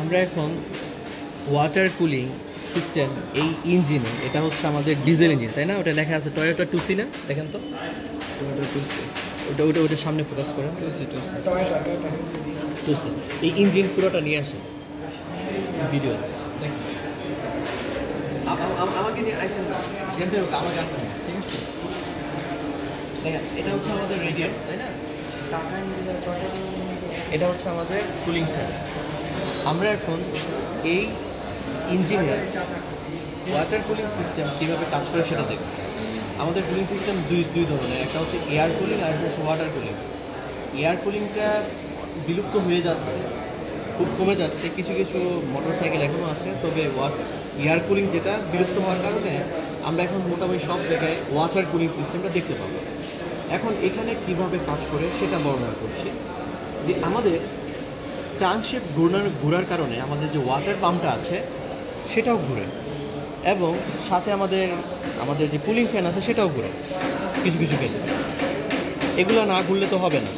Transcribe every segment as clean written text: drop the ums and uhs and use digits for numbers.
আমরা এখন water cooling system এই ইঞ্জিনে, এটা হচ্ছে আমাদের ডিজেল ইঞ্জিন, তাই না? ওটা লেখা আছে টয়োটা টুসি না? দেখেন তো টয়োটা টুসি, ওটার সামনে ফোকাস করেন। টুসি এই ইঞ্জিন পুরোটা নিয়ে আসে ভিডিও দেখেন। আমাকে নিয়ে আসেন না, যেমনি হোক আমার জানবেন না, ঠিক আছে? দেখেন, এটা হচ্ছে আমাদের রেডিয়েটর, তাই না? এটা হচ্ছে আমাদের কুলিং ফ্যান। আমরা এখন এই ইঞ্জিনের ওয়াটার কুলিং সিস্টেম কীভাবে কাজ করে সেটা দেখব। আমাদের কুলিং সিস্টেম দুই ধরনের, একটা হচ্ছে এয়ার কুলিং আর একটা হচ্ছে ওয়াটার কুলিং। এয়ার কুলিংটা বিলুপ্ত হয়ে যাচ্ছে, খুব কমে যাচ্ছে, কিছু কিছু মোটরসাইকেল এখনও আছে, তবে এয়ার কুলিং যেটা বিলুপ্ত হওয়ার কারণে আমরা এখন মোটামুটি সব জায়গায় ওয়াটার কুলিং সিস্টেমটা দেখতে পাবো। এখন এখানে কিভাবে কাজ করে সেটা বর্ণনা করছি। যে আমাদের ক্রাঙ্কশ্যাফট ঘোরার কারণে আমাদের যে ওয়াটার পাম্পটা আছে সেটাও ঘুরে, এবং সাথে আমাদের যে কুলিং ফ্যান আছে সেটাও ঘুরে কিছু কিছু ক্ষেত্রে। এগুলো না ঘুরলে তো হবে না।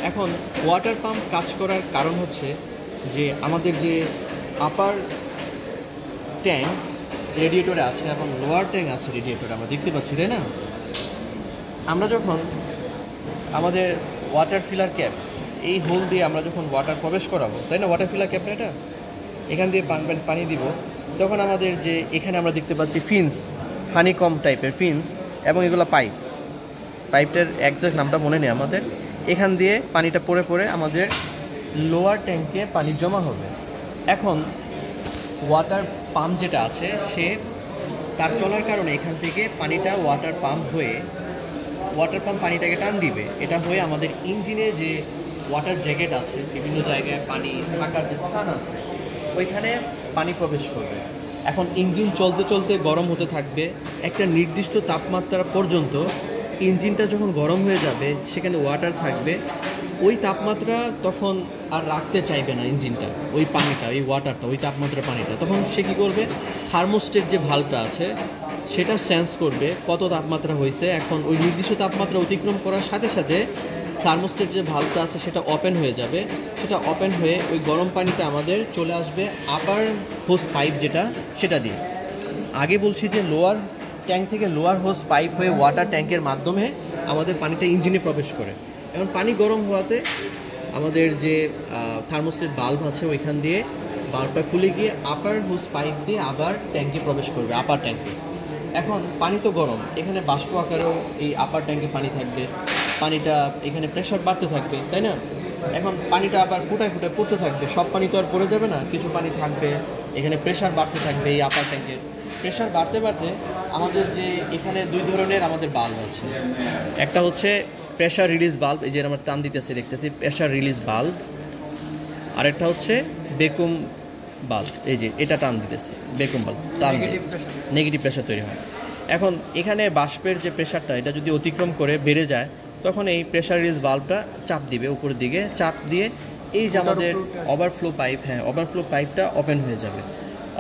এখন ওয়াটার পাম্প কাজ করার কারণ হচ্ছে যে আমাদের যে আপার ট্যাঙ্ক রেডিয়েটরে আছে এবং লোয়ার ট্যাঙ্ক আছে রেডিয়েটরে, আমরা দেখতে পাচ্ছি, তাই না? আমরা যখন আমাদের ওয়াটার ফিলার ক্যাপ এই হোল দিয়ে আমরা যখন ওয়াটার প্রবেশ করাবো, তাই না? ওয়াটার ফিলার ক্যাপটা এটা এখান দিয়ে পানি দিব, তখন আমাদের যে এখানে আমরা দেখতে পাচ্ছি ফিন্স, হানিকম টাইপের ফিন্স, এবং এগুলো পাইপটার একজ্যাক্ট নামটা মনে নেই আমাদের। এখান দিয়ে পানিটা পড়ে আমাদের লোয়ার ট্যাঙ্কে পানি জমা হবে। এখন ওয়াটার পাম্প যেটা আছে সে তার চলার কারণে এখান থেকে পানিটা ওয়াটার পাম্প পানিটাকে টান দিবে। এটা হয়ে আমাদের ইঞ্জিনে যে ওয়াটার জ্যাকেট আছে, বিভিন্ন জায়গায় পানি থাকার যে স্থান আছে, ওইখানে পানি প্রবেশ করবে। এখন ইঞ্জিন চলতে চলতে গরম হতে থাকবে একটা নির্দিষ্ট তাপমাত্রা পর্যন্ত। ইঞ্জিনটা যখন গরম হয়ে যাবে সেখানে ওয়াটার থাকবে, ওই তাপমাত্রা তখন আর রাখতে চাইবে না ইঞ্জিনটা, ওই পানিটা, ওই ওয়াটারটা, ওই তাপমাত্রা পানিটা। তখন সে কী করবে, থার্মোস্টেট যে ভালভটা আছে সেটা সেন্স করবে কত তাপমাত্রা হয়েছে। এখন ওই নির্দিষ্ট তাপমাত্রা অতিক্রম করার সাথে সাথে থার্মোস্টেট যে ভালভটা আছে সেটা ওপেন হয়ে যাবে। সেটা ওপেন হয়ে ওই গরম পানিটা আমাদের চলে আসবে আপার হোস পাইপ যেটা, সেটা দিয়ে। আগে বলছি যে লোয়ার ট্যাঙ্ক থেকে লোয়ার হোস পাইপ হয়ে ওয়াটার ট্যাঙ্কের মাধ্যমে আমাদের পানিটা ইঞ্জিনে প্রবেশ করে। এখন পানি গরম হওয়াতে আমাদের যে থার্মোস্টেট বাল্ব আছে ওইখান দিয়ে বাল্বটা খুলে গিয়ে আপার হোস পাইপ দিয়ে আবার ট্যাঙ্কে প্রবেশ করবে, আপার ট্যাঙ্কে। এখন পানি তো গরম, এখানে বাষ্প আকারেও এই আপার ট্যাঙ্কে পানি থাকবে, পানিটা এখানে প্রেশার বাড়তে থাকবে, তাই না? এখন পানিটা আবার ফুটায় পড়তে থাকবে, সব পানি তো আর পড়ে যাবে না, কিছু পানি থাকবে, এখানে প্রেশার বাড়তে থাকবে। এই আপার ট্যাঙ্কে প্রেশার বাড়তে আমাদের যে এখানে দুই ধরনের আমাদের বাল্ব আছে। একটা হচ্ছে প্রেশার রিলিজ বাল্ব, এই যে আমরা টান দিতেছি দেখতেছি প্রেশার রিলিজ বাল্ব। আরেকটা হচ্ছে বেকুম বাল্ব, এই যে এটা টান দিতেছি বেকুম বাল্ব, টান নেগেটিভ প্রেশার তৈরি হয়। এখন এখানে বাষ্পের যে প্রেশারটা এটা যদি অতিক্রম করে বেড়ে যায়, তখন এই প্রেশার রিলিজ বাল্বটা চাপ দিবে, উপরের দিকে চাপ দিয়ে এই যে আমাদের ওভারফ্লো পাইপটা ওপেন হয়ে যাবে।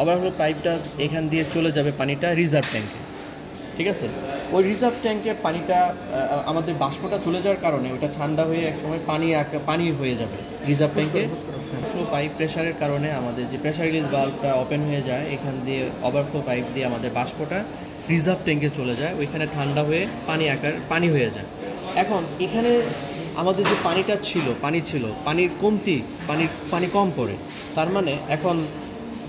ওভারফ্লো পাইপটা এখান দিয়ে চলে যাবে পানিটা রিজার্ভ ট্যাঙ্কে, ঠিক আছে? ওই রিজার্ভ ট্যাঙ্কে পানিটা আমাদের বাষ্পটা চলে যাওয়ার কারণে ওটা ঠান্ডা হয়ে একসময় পানি হয়ে যাবে রিজার্ভ ট্যাঙ্কে। ফ্লো পাইপ প্রেশারের কারণে আমাদের যে প্রেশার রিলিজ বাল্বটা ওপেন হয়ে যায়, এখান দিয়ে ওভারফ্লো পাইপ দিয়ে আমাদের বাষ্পটা রিজার্ভ ট্যাঙ্কে চলে যায়, ওইখানে ঠান্ডা হয়ে পানি হয়ে যায়। এখন এখানে আমাদের যে পানির কমতি, পানি কম পড়ে, তার মানে এখন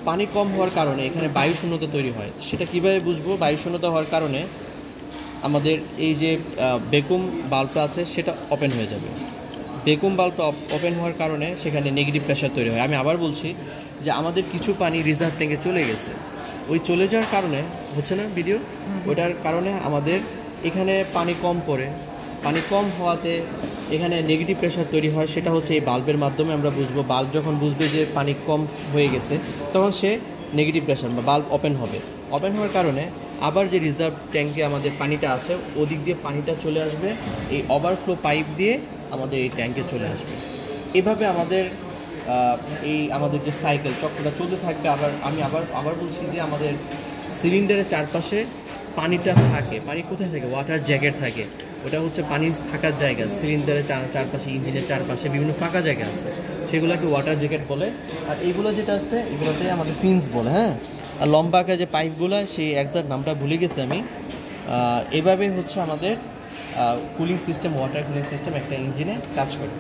পানি কম হওয়ার কারণে এখানে বায়ু শূন্যতা তৈরি হয়। সেটা কীভাবে বুঝবো? বায়ু শূন্যতা হওয়ার কারণে আমাদের এই যে বেকুম বাল্বটা আছে সেটা ওপেন হয়ে যাবে। বেকুম বাল্বটা ওপেন হওয়ার কারণে সেখানে নেগেটিভ প্রেশার তৈরি হয়। আমি আবার বলছি যে আমাদের কিছু পানি রিজার্ভ ট্যাঙ্কে চলে গেছে, ওই চলে যাওয়ার কারণে হচ্ছে না ভিডিও, ওইটার কারণে আমাদের এখানে পানি কম পড়ে, পানি কম হওয়াতে এখানে নেগেটিভ প্রেশার তৈরি হয়। সেটা হচ্ছে এই বাল্বের মাধ্যমে আমরা বুঝবো। বাল্ব যখন বুঝবে যে পানি কম হয়ে গেছে, তখন সে নেগেটিভ প্রেশার বা বাল্ব ওপেন হবে। ওপেন হওয়ার কারণে আবার যে রিজার্ভ ট্যাঙ্কে আমাদের পানিটা আছে ওদিক দিয়ে পানিটা চলে আসবে, এই ওভারফ্লো পাইপ দিয়ে আমাদের এই ট্যাঙ্কে চলে আসবে। এভাবে আমাদের আমাদের যে সাইকেল চক্রটা চলতে থাকবে। আমি আবার বলছি যে আমাদের সিলিন্ডারের চারপাশে পানিটা থাকে। পানি কোথায় থাকে? ওয়াটার জ্যাকেট থাকে। ওটা হচ্ছে পানি থাকার জায়গা, সিলিন্ডারের চারপাশে, ইঞ্জিনের চারপাশে বিভিন্ন ফাঁকা জায়গা আছে, সেগুলোকে ওয়াটার জ্যাকেট বলে। আর এইগুলো যেটা আছে এগুলোতে আমাদের ফিন্স বলে, হ্যাঁ। আর লম্বা আকার যে পাইপগুলো, সেই একজাক্ট নামটা ভুলে গেছি আমি। এভাবে হচ্ছে আমাদের cooling system, water cooling system একটা ইঞ্জিনে কাজ করে।